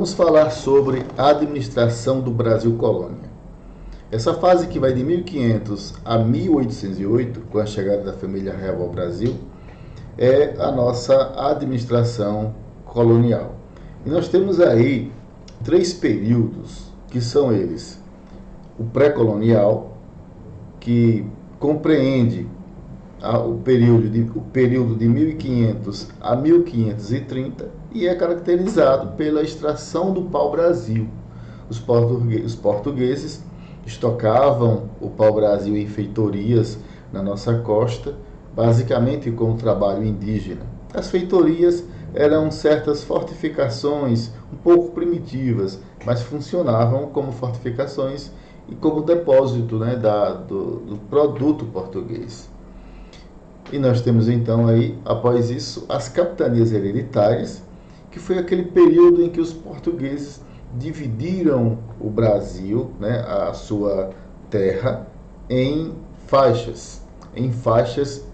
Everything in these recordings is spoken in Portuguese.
vamos falar sobre a administração do Brasil Colônia. Essa fase que vai de 1500 a 1808, com a chegada da família real ao Brasil, é a nossa administração colonial. E nós temos aí 3 períodos, que são eles: o pré-colonial, que compreende o período de 1500 a 1530 e é caracterizado pela extração do pau-brasil. Os portugueses estocavam o pau-brasil em feitorias na nossa costa, basicamente com o trabalho indígena. As feitorias eram certas fortificações um pouco primitivas, mas funcionavam como fortificações e como depósito, né, do produto português. E nós temos então aí, após isso, as capitanias hereditárias, que foi aquele período em que os portugueses dividiram o Brasil, né, a sua terra, em faixas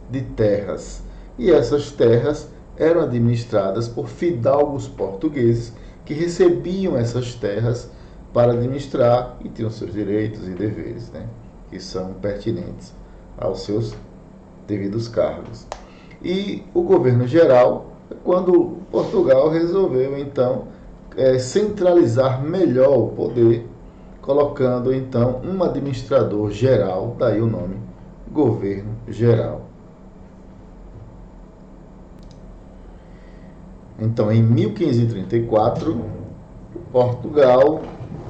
de terras. E essas terras eram administradas por fidalgos portugueses que recebiam essas terras para administrar e tinham seus direitos e deveres, né, que são pertinentes aos seus devidos cargos. E o governo geral, quando Portugal resolveu então centralizar melhor o poder, colocando então um administrador geral, daí o nome governo geral. Então, em 1534, Portugal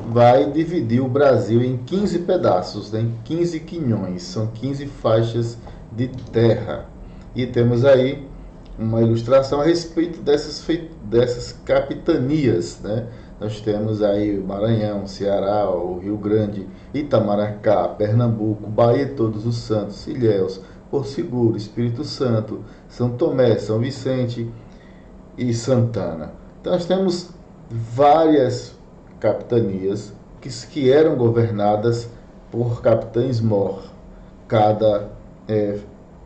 vai dividir o Brasil em 15 pedaços, né, em 15 quinhões, são 15 faixas de terra. E temos aí uma ilustração a respeito dessas capitanias, né? Nós temos aí o Maranhão, Ceará, o Rio Grande, Itamaracá, Pernambuco, Bahia de Todos os Santos, Ilhéus, Porto Seguro, Espírito Santo, São Tomé, São Vicente e Santana. Então nós temos várias capitanias que eram governadas por capitães-mor. Cada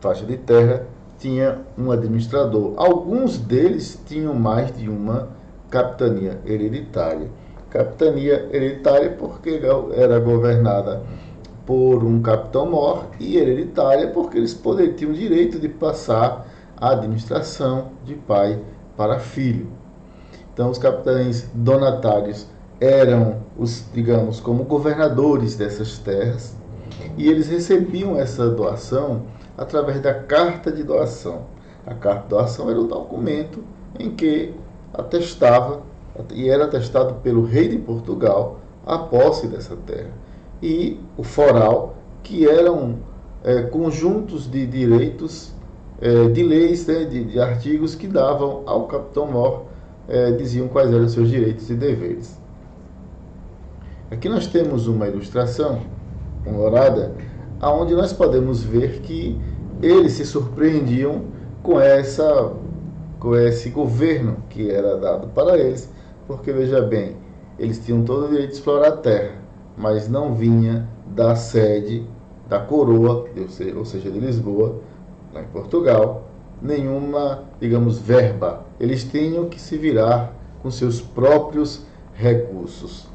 faixa de terra tinha um administrador. Alguns deles tinham mais de uma capitania hereditária. Capitania hereditária porque era governada por um capitão-mor, e hereditária porque eles tinham o direito de passar a administração de pai para filho. Então os capitães donatários eram digamos, como governadores dessas terras, e eles recebiam essa doação através da carta de doação. A carta de doação era um documento em que atestava, e era atestado pelo rei de Portugal, a posse dessa terra. E o foral, que eram conjuntos de direitos, de leis, né, de artigos que davam ao capitão-mor, diziam quais eram os seus direitos e deveres. Aqui nós temos uma ilustração colorada, onde nós podemos ver que eles se surpreendiam com esse governo que era dado para eles, porque, veja bem, eles tinham todo o direito de explorar a terra, mas não vinha da sede da coroa, ou seja, de Lisboa, lá em Portugal, nenhuma, digamos, verba. Eles tinham que se virar com seus próprios recursos.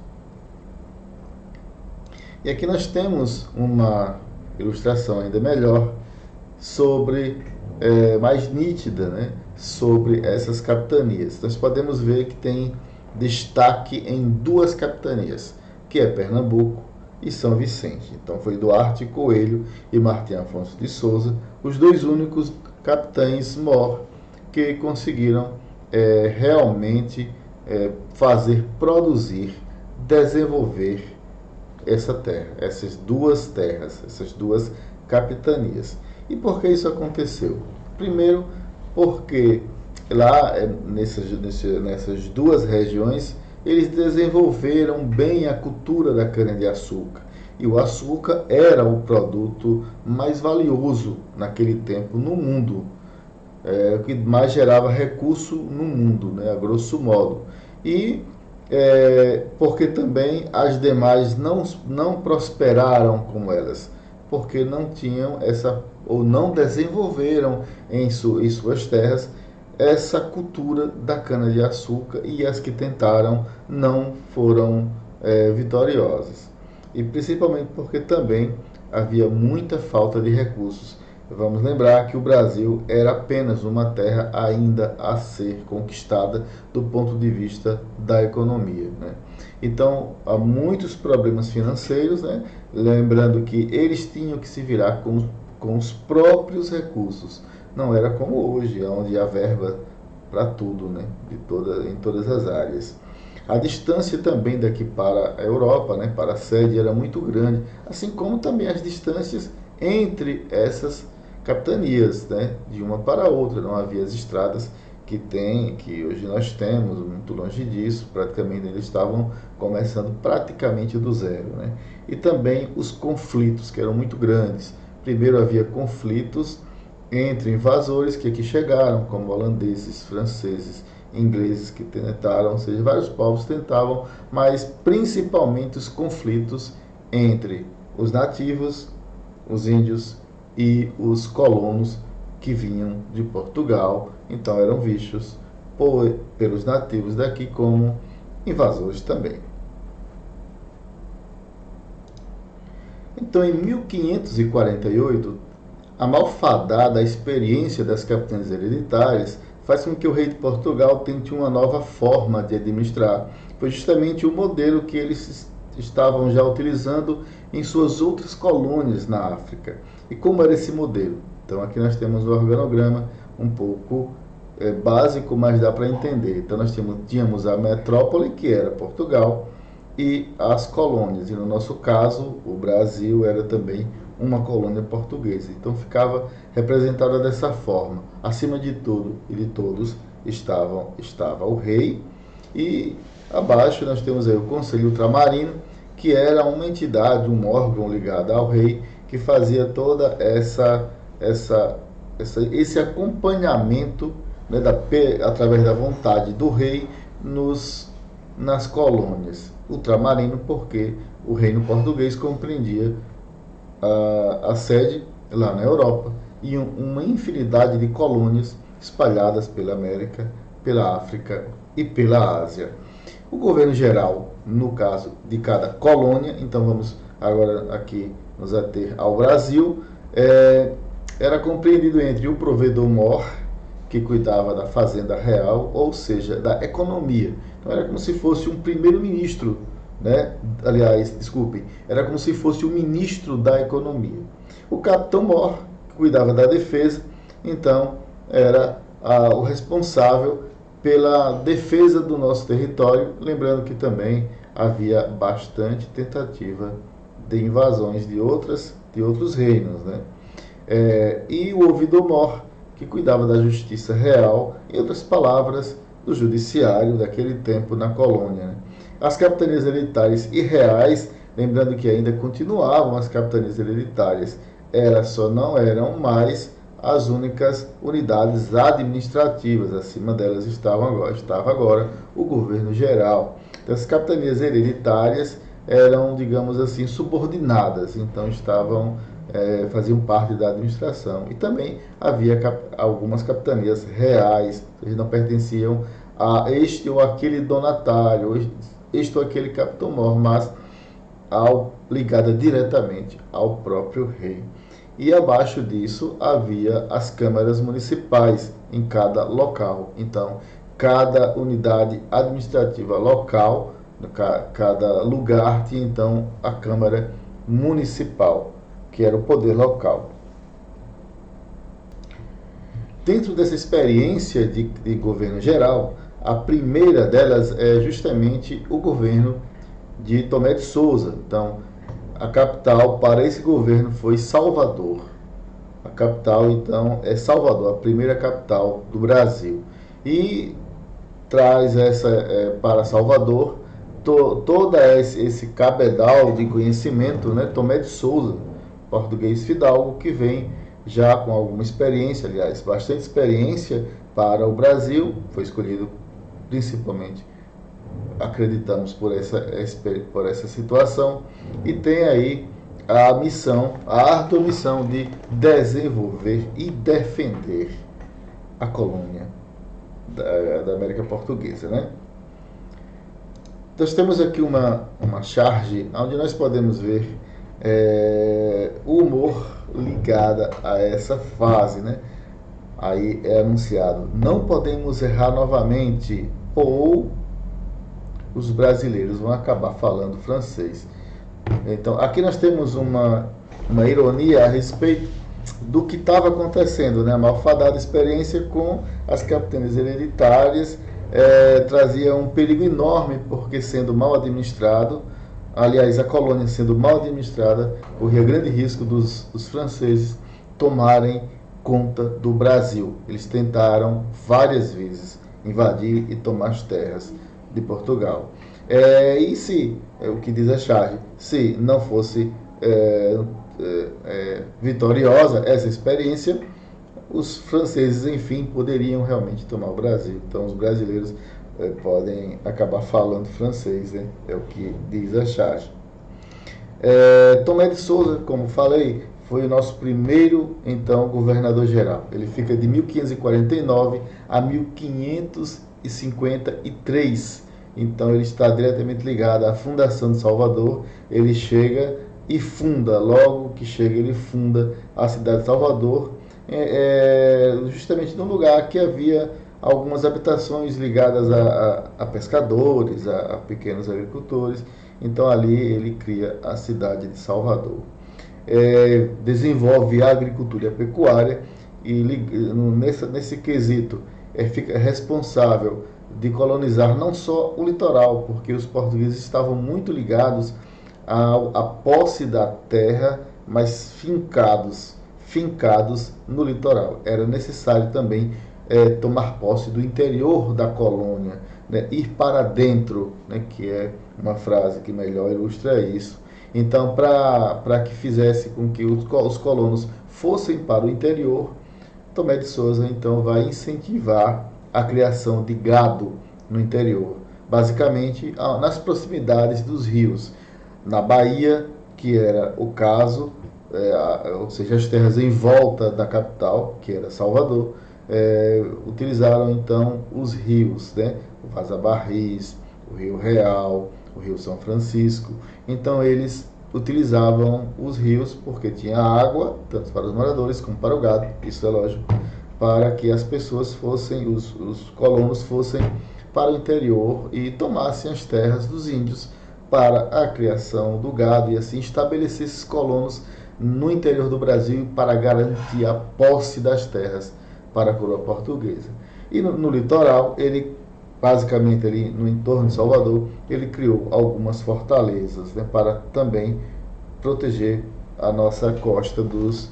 E aqui nós temos uma ilustração ainda melhor, mais nítida, né, sobre essas capitanias. Nós podemos ver que tem destaque em 2 capitanias, que é Pernambuco e São Vicente. Então foi Duarte Coelho e Martim Afonso de Souza, os 2 únicos capitães-mor que conseguiram realmente fazer produzir, desenvolver essa terra, essas 2 terras, essas 2 capitanias. E por que isso aconteceu? Primeiro, porque lá nessas 2 regiões eles desenvolveram bem a cultura da cana-de-açúcar. E o açúcar era o produto mais valioso naquele tempo no mundo, o que mais gerava recurso no mundo, né, a grosso modo. E porque também as demais não prosperaram como elas, porque não tinham ou não desenvolveram em suas terras essa cultura da cana-de-açúcar, e as que tentaram não foram vitoriosas. E principalmente porque também havia muita falta de recursos. Vamos lembrar que o Brasil era apenas uma terra ainda a ser conquistada do ponto de vista da economia, né? Então, há muitos problemas financeiros, né? Lembrando que eles tinham que se virar com os próprios recursos. Não era como hoje, onde há verba para tudo, né? Em todas as áreas. A distância também daqui para a Europa, né, para a sede, era muito grande, assim como também as distâncias entre essas capitanias, né, de uma para a outra. Não havia as estradas que hoje nós temos, muito longe disso, praticamente eles estavam começando praticamente do zero, né? E também os conflitos, que eram muito grandes. Primeiro havia conflitos entre invasores que aqui chegaram, como holandeses, franceses, ingleses que tentaram, ou seja, vários povos tentavam, mas principalmente os conflitos entre os nativos, os índios e os colonos que vinham de Portugal, então eram vistos pelos nativos daqui como invasores também. Então, em 1548, a malfadada experiência das capitanias hereditárias faz com que o rei de Portugal tente uma nova forma de administrar. Foi justamente o modelo que eles estavam já utilizando em suas outras colônias na África. E como era esse modelo? Então aqui nós temos um organograma um pouco básico, mas dá para entender. Então nós tínhamos a metrópole, que era Portugal, e as colônias. E no nosso caso, o Brasil era também uma colônia portuguesa. Então ficava representada dessa forma. Acima de tudo e de todos estava o rei, e abaixo nós temos aí o Conselho Ultramarino, que era uma entidade, um órgão ligado ao rei, que fazia toda esse acompanhamento, né, através da vontade do rei nas colônias. Ultramarino porque o reino português compreendia a sede lá na Europa e uma infinidade de colônias espalhadas pela América, pela África e pela Ásia. O governo geral, no caso de cada colônia, então vamos agora aqui nos ater ao Brasil, era compreendido entre o provedor-mor, que cuidava da fazenda real, ou seja, da economia. Então era como se fosse um primeiro-ministro, né? Aliás, desculpem, era como se fosse o ministro da economia. O capitão-mor, que cuidava da defesa, então era o responsável pela defesa do nosso território, lembrando que também havia bastante tentativa de invasões de outros reinos, né? E o ouvidor-mor, que cuidava da justiça real, em outras palavras, do judiciário daquele tempo na colônia, né? As capitanias hereditárias e reais, lembrando que ainda continuavam as capitanias hereditárias, só não eram mais as únicas unidades administrativas. Acima delas estava agora o governo geral. Então, as capitanias hereditárias eram, digamos assim, subordinadas, então faziam parte da administração. E também havia algumas capitanias reais, eles não pertenciam a este ou aquele donatário, este ou aquele capitão-mor, mas ligada diretamente ao próprio rei. E abaixo disso havia as câmaras municipais em cada local. Então, cada unidade administrativa local, cada lugar tinha então a Câmara Municipal, que era o poder local. Dentro dessa experiência de governo geral, a primeira delas é justamente o governo de Tomé de Souza. Então, a capital para esse governo foi Salvador. A capital, então, é Salvador, a primeira capital do Brasil. E traz para Salvador todo esse cabedal de conhecimento, né? Tomé de Souza, português fidalgo, que vem já com alguma experiência, aliás, bastante experiência para o Brasil, foi escolhido principalmente, acreditamos, por essa situação, e tem aí a árdua missão de desenvolver e defender a colônia. da América Portuguesa, né? Nós temos aqui uma charge onde nós podemos ver o humor ligado a essa fase, né? Aí é anunciado: não podemos errar novamente, ou os brasileiros vão acabar falando francês. Então, aqui nós temos uma ironia a respeito do que estava acontecendo, né? A malfadada experiência com as capitanias hereditárias trazia um perigo enorme, porque sendo mal administrado, aliás, a colônia sendo mal administrada, corria grande risco dos franceses tomarem conta do Brasil. Eles tentaram várias vezes invadir e tomar as terras de Portugal. E se, o que diz a charge, se não fosse vitoriosa essa experiência, os franceses, enfim, poderiam realmente tomar o Brasil. Então, os brasileiros podem acabar falando francês, né? É o que diz a charge. Tomé de Souza, como falei, foi o nosso primeiro, então, governador-geral. Ele fica de 1549 a 1553. Então, ele está diretamente ligado à fundação de Salvador. Ele chega e funda, logo que chega, ele funda a cidade de Salvador, justamente num lugar que havia algumas habitações ligadas a pescadores, a pequenos agricultores. Então, ali ele cria a cidade de Salvador. Desenvolve a agricultura e a pecuária, e nesse quesito fica responsável de colonizar não só o litoral, porque os portugueses estavam muito ligados à posse da terra, mas fincados no litoral. Era necessário também tomar posse do interior da colônia, né? Ir para dentro, né? Que é uma frase que melhor ilustra isso. Então, para que fizesse com que os colonos fossem para o interior, Tomé de Souza então vai incentivar a criação de gado no interior, basicamente nas proximidades dos rios. Na Bahia, que era o caso, ou seja, as terras em volta da capital, que era Salvador, utilizaram então os rios, né? O Vaza Barris, o Rio Real, o Rio São Francisco. Então eles utilizavam os rios porque tinha água, tanto para os moradores como para o gado, isso é lógico, para que as pessoas fossem, os colonos fossem para o interior e tomassem as terras dos índios para a criação do gado, e assim estabelecer esses colonos no interior do Brasil para garantir a posse das terras para a coroa portuguesa. E no litoral, ele basicamente ali no entorno de Salvador, ele criou algumas fortalezas, né, para também proteger a nossa costa dos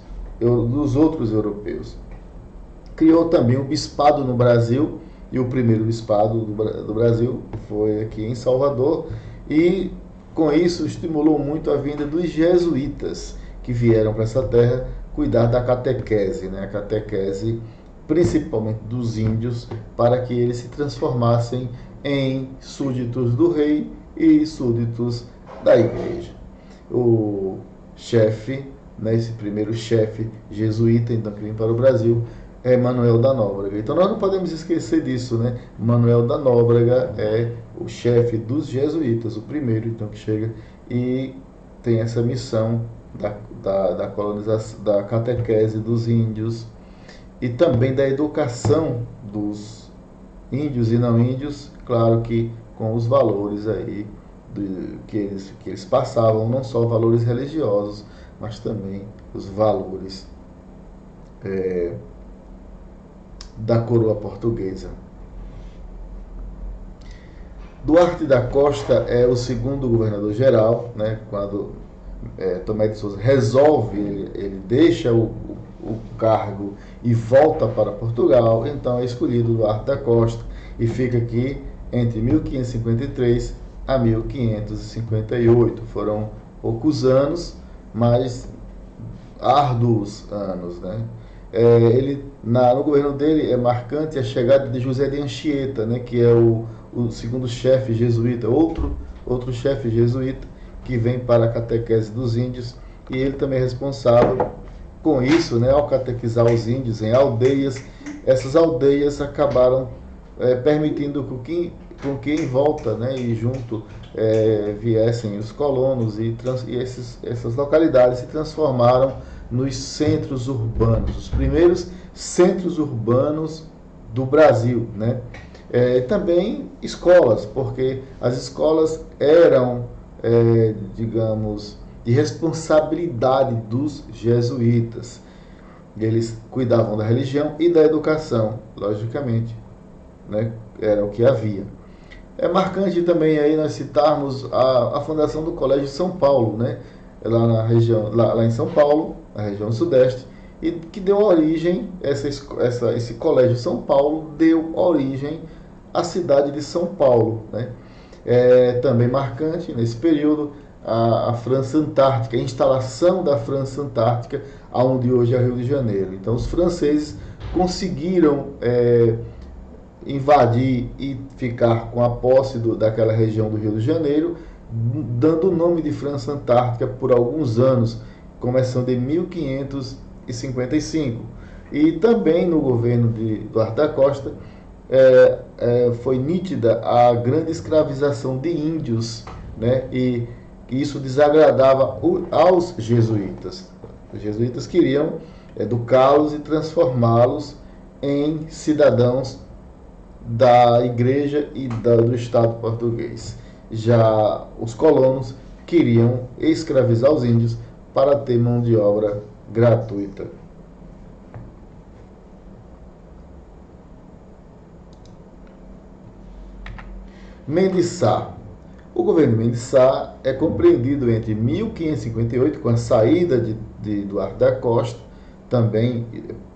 outros europeus. Criou também um bispado no Brasil, e o primeiro bispado do Brasil foi aqui em Salvador, e com isso estimulou muito a vinda dos jesuítas, que vieram para essa terra cuidar da catequese, né? A catequese principalmente dos índios, para que eles se transformassem em súditos do rei e súditos da igreja. O chefe, né, esse primeiro chefe jesuíta, então, que vem para o Brasil, é Manuel da Nóbrega. Então nós não podemos esquecer disso, né? Manuel da Nóbrega é o chefe dos jesuítas, o primeiro então que chega e tem essa missão da colonização, da catequese dos índios e também da educação dos índios e não índios, claro que com os valores aí que eles passavam, não só valores religiosos, mas também os valores da coroa portuguesa. Duarte da Costa é o segundo governador-geral, né? Quando Tomé de Souza resolve, ele deixa o cargo e volta para Portugal, então é escolhido Duarte da Costa e fica aqui entre 1553 a 1558. Foram poucos anos, mas árduos anos, né? No governo dele é marcante a chegada de José de Anchieta, né, que é o segundo chefe jesuíta, outro chefe jesuíta que vem para a catequese dos índios, e ele também é responsável com isso, né, ao catequizar os índios em aldeias. Essas aldeias acabaram permitindo com que em volta, né, e junto viessem os colonos essas localidades se transformaram nos centros urbanos, os primeiros centros urbanos do Brasil, né? Também escolas, porque as escolas eram, digamos, de responsabilidade dos jesuítas. Eles cuidavam da religião e da educação, logicamente, né? Era o que havia. É marcante também aí nós citarmos a fundação do Colégio São Paulo, né? Lá na região, lá em São Paulo, na região sudeste, e que deu origem, esse Colégio São Paulo deu origem à cidade de São Paulo, né? Também marcante nesse período a França Antártica, a instalação da França Antártica, onde hoje é Rio de Janeiro. Então os franceses conseguiram invadir e ficar com a posse daquela região do Rio de Janeiro, dando o nome de França Antártica por alguns anos, começando em 1555. E também no governo de Eduardo da Costa foi nítida a grande escravização de índios, né? E isso desagradava aos jesuítas. Os jesuítas queriam educá-los e transformá-los em cidadãos da igreja e do Estado português. Já os colonos queriam escravizar os índios para ter mão de obra gratuita. Mendes Sá. O governo Mendes Sá é compreendido entre 1558, com a saída de Eduardo da Costa, também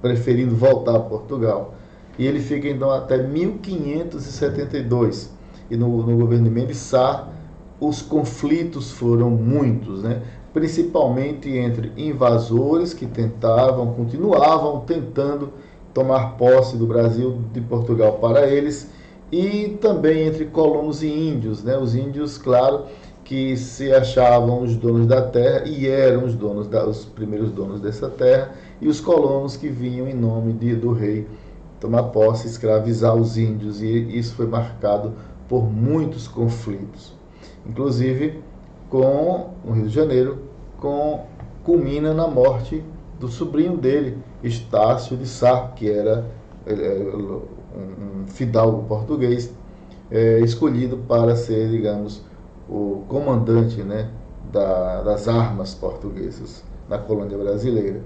preferindo voltar a Portugal, e ele fica então até 1572. E no governo de Mendes Sá, os conflitos foram muitos, né? Principalmente entre invasores que continuavam tentando tomar posse do Brasil, de Portugal para eles, e também entre colonos e índios, né? Os índios, claro, que se achavam os donos da terra e eram os primeiros donos dessa terra, e os colonos que vinham em nome do rei tomar posse, escravizar os índios, e isso foi marcado por muitos conflitos. Inclusive, no Rio de Janeiro, culmina na morte do sobrinho dele, Estácio de Sá, que era um fidalgo português, escolhido para ser, digamos, o comandante, né, das armas portuguesas na colônia brasileira.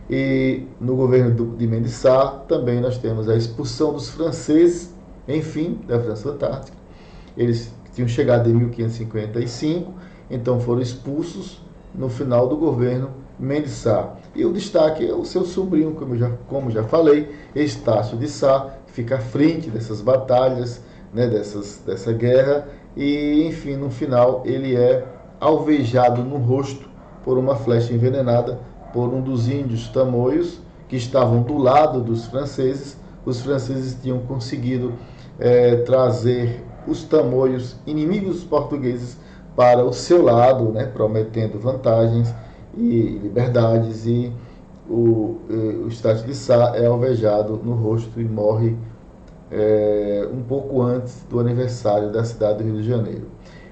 E no governo de Mendes Sá também nós temos a expulsão dos franceses, enfim, da França Antártica. Eles tinham chegado em 1555, então foram expulsos no final do governo Mendes Sá. E o destaque é o seu sobrinho, como já falei, Estácio de Sá, que fica à frente dessas batalhas, né, dessa guerra, e enfim, no final ele é alvejado no rosto por uma flecha envenenada por um dos índios tamoios que estavam do lado dos franceses. Os franceses tinham conseguido trazer os tamoios, inimigos dos portugueses, para o seu lado, né, prometendo vantagens e liberdades, e o Estácio de Sá é alvejado no rosto e morre um pouco antes do aniversário da cidade do Rio de Janeiro.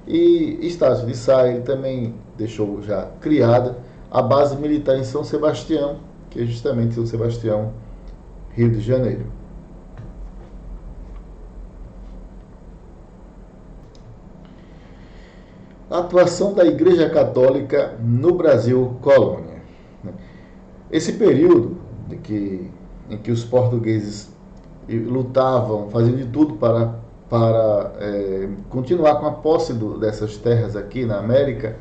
E Estácio de Sá, ele também deixou já criada a base militar em São Sebastião, que é justamente São Sebastião, Rio de Janeiro. A atuação da Igreja Católica no Brasil colônia. Esse período em que os portugueses lutavam, faziam de tudo para continuar com a posse dessas terras aqui na América,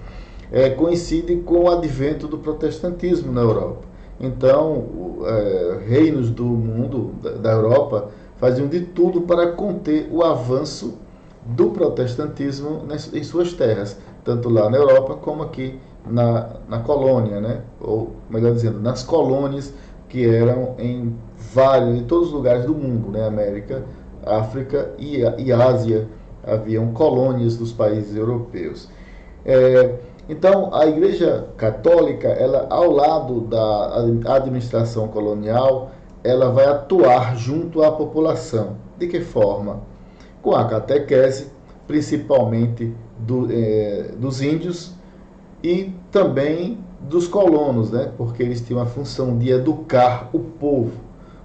coincide com o advento do protestantismo na Europa. Então, reinos do mundo, da Europa, faziam de tudo para conter o avanço do protestantismo em suas terras, tanto lá na Europa como aqui na colônia, né? Ou melhor dizendo, nas colônias que eram em todos os lugares do mundo, né? América, África e Ásia, haviam colônias dos países europeus. Então, a Igreja Católica, ela, ao lado da administração colonial, ela vai atuar junto à população. De que forma? Com a catequese, principalmente dos índios e também dos colonos, né? Porque eles tinham a função de educar o povo.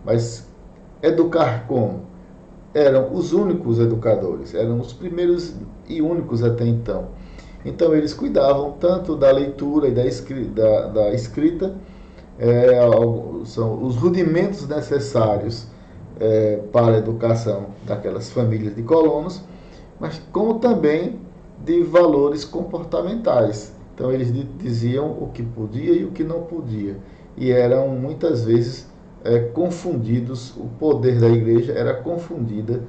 Mas educar como? Eram os únicos educadores, eram os primeiros e únicos até então. Então eles cuidavam tanto da leitura e da escrita, são os rudimentos necessários para a educação daquelas famílias de colonos, mas como também de valores comportamentais. Então eles diziam o que podia e o que não podia. E eram muitas vezes confundidos, o poder da igreja era confundido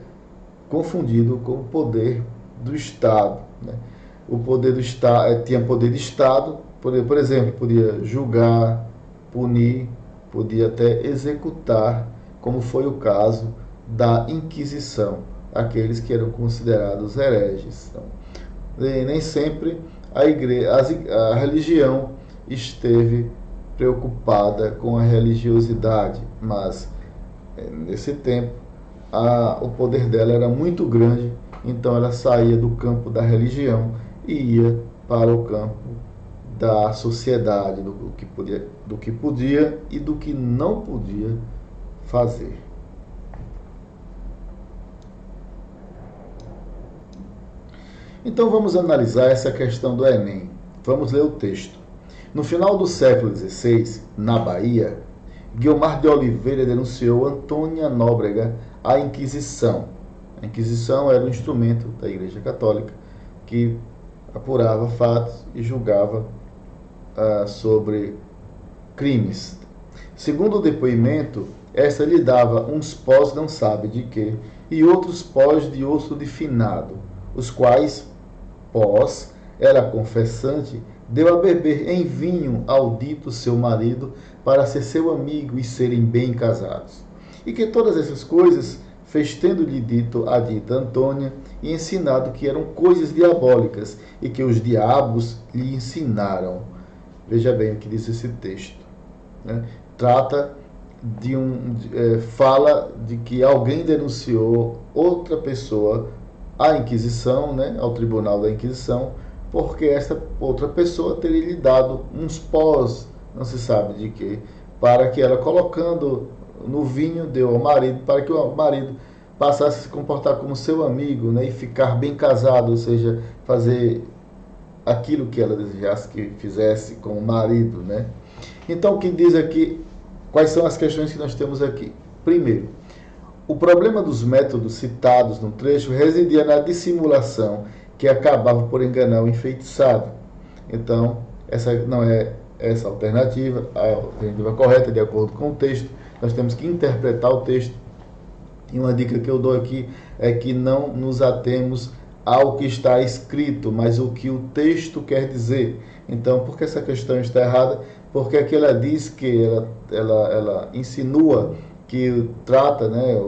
com o poder do Estado. Né? O poder do Estado tinha poder de Estado, por exemplo, podia julgar, punir, podia até executar, como foi o caso da Inquisição, aqueles que eram considerados hereges. Então, nem sempre a religião esteve preocupada com a religiosidade, mas nesse tempo o poder dela era muito grande, então ela saía do campo da religião e ia para o campo da sociedade, do que podia e do que não podia fazer. Então vamos analisar essa questão do Enem. Vamos ler o texto. No final do século XVI, na Bahia, Guiomar de Oliveira denunciou Antônia Nóbrega à Inquisição. A Inquisição era um instrumento da Igreja Católica que apurava fatos e julgava sobre crimes. Segundo o depoimento, esta lhe dava uns pós não sabe de quê e outros pós de osso de finado, os quais pós ela confessante deu a beber em vinho ao dito seu marido para ser seu amigo e serem bem casados. E que todas essas coisas fez tendo-lhe dito a dita Antônia e ensinado que eram coisas diabólicas e que os diabos lhe ensinaram. Veja bem o que diz esse texto. Né? Trata fala de que alguém denunciou outra pessoa à Inquisição, né, ao Tribunal da Inquisição, porque essa outra pessoa teria lhe dado uns pós, não se sabe de quê, para que ela, colocando no vinho, deu ao marido, para que o marido passasse a se comportar como seu amigo, né, e ficar bem casado, ou seja, fazer aquilo que ela desejasse que fizesse com o marido, né? Então, o que diz aqui, quais são as questões que nós temos aqui? Primeiro, o problema dos métodos citados no trecho residia na dissimulação, que acabava por enganar o enfeitiçado. Então, essa não é essa alternativa, a alternativa correta, de acordo com o texto. Nós temos que interpretar o texto. E uma dica que eu dou aqui é que não nos atemos ao que está escrito, mas o que o texto quer dizer. Então, por que essa questão está errada? Porque aqui ela diz que ela insinua que trata, né,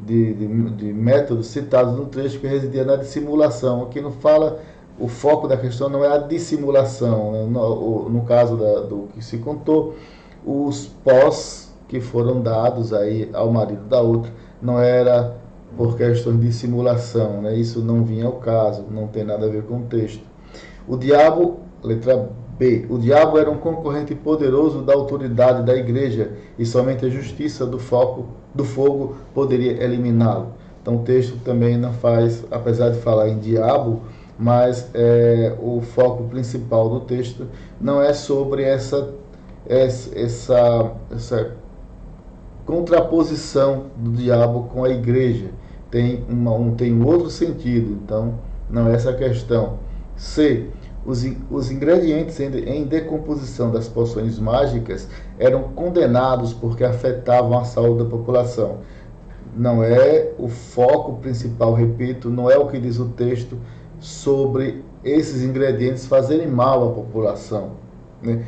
de métodos citados no trecho que residia na dissimulação. Aqui não fala, o foco da questão não é a dissimulação, né? No caso do que se contou, os pós que foram dados aí ao marido da outra não era por questões de simulação, né? Isso não vinha ao caso, não tem nada a ver com o texto. O diabo, letra B, o diabo era um concorrente poderoso da autoridade da igreja e somente a justiça do fogo poderia eliminá-lo. Então o texto também não faz, apesar de falar em diabo, mas o foco principal do texto não é sobre essa contraposição do diabo com a igreja. Tem um outro sentido, então não é essa a questão. C. Os ingredientes em decomposição das poções mágicas eram condenados porque afetavam a saúde da população. Não é o foco principal, repito, não é o que diz o texto sobre esses ingredientes fazerem mal à população. Né?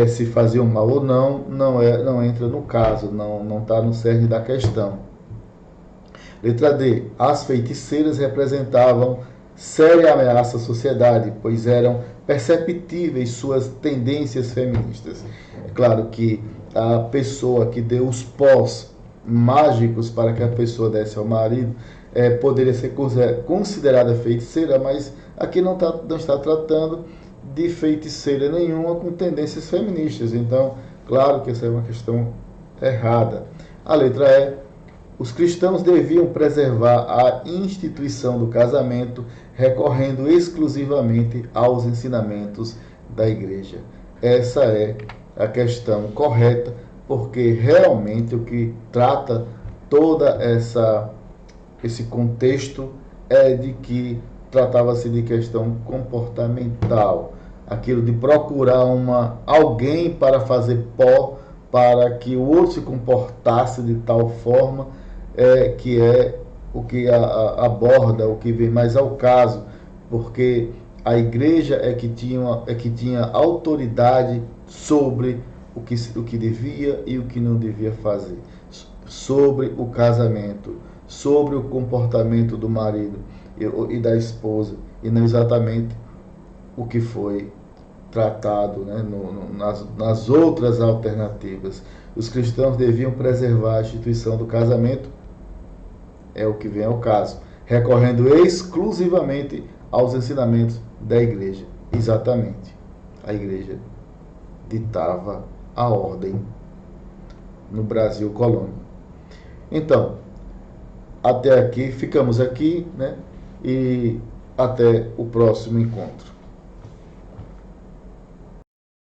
Se faziam mal ou não entra no caso, não está no cerne da questão. Letra D. As feiticeiras representavam séria ameaça à sociedade, pois eram perceptíveis suas tendências feministas. É claro que a pessoa que deu os pós mágicos para que a pessoa desse ao marido, poderia ser considerada feiticeira, mas aqui não está tratando de feiticeira nenhuma com tendências feministas. Então, claro que essa é uma questão errada. A letra E. Os cristãos deviam preservar a instituição do casamento, recorrendo exclusivamente aos ensinamentos da igreja. Essa é a questão correta, porque realmente o que trata toda esse contexto é de que tratava-se de questão comportamental, aquilo de procurar alguém para fazer pó, para que o outro se comportasse de tal forma, que é o que aborda, o que vem mais ao caso, porque a igreja é que tinha autoridade sobre o que devia e o que não devia fazer, sobre o casamento, sobre o comportamento do marido e da esposa, e não exatamente o que foi tratado, né, nas outras alternativas. Os cristãos deviam preservar a instituição do casamento, é o que vem ao caso, recorrendo exclusivamente aos ensinamentos da igreja. Exatamente. A igreja ditava a ordem no Brasil colônia. Então, até aqui, ficamos aqui, né? E até o próximo encontro.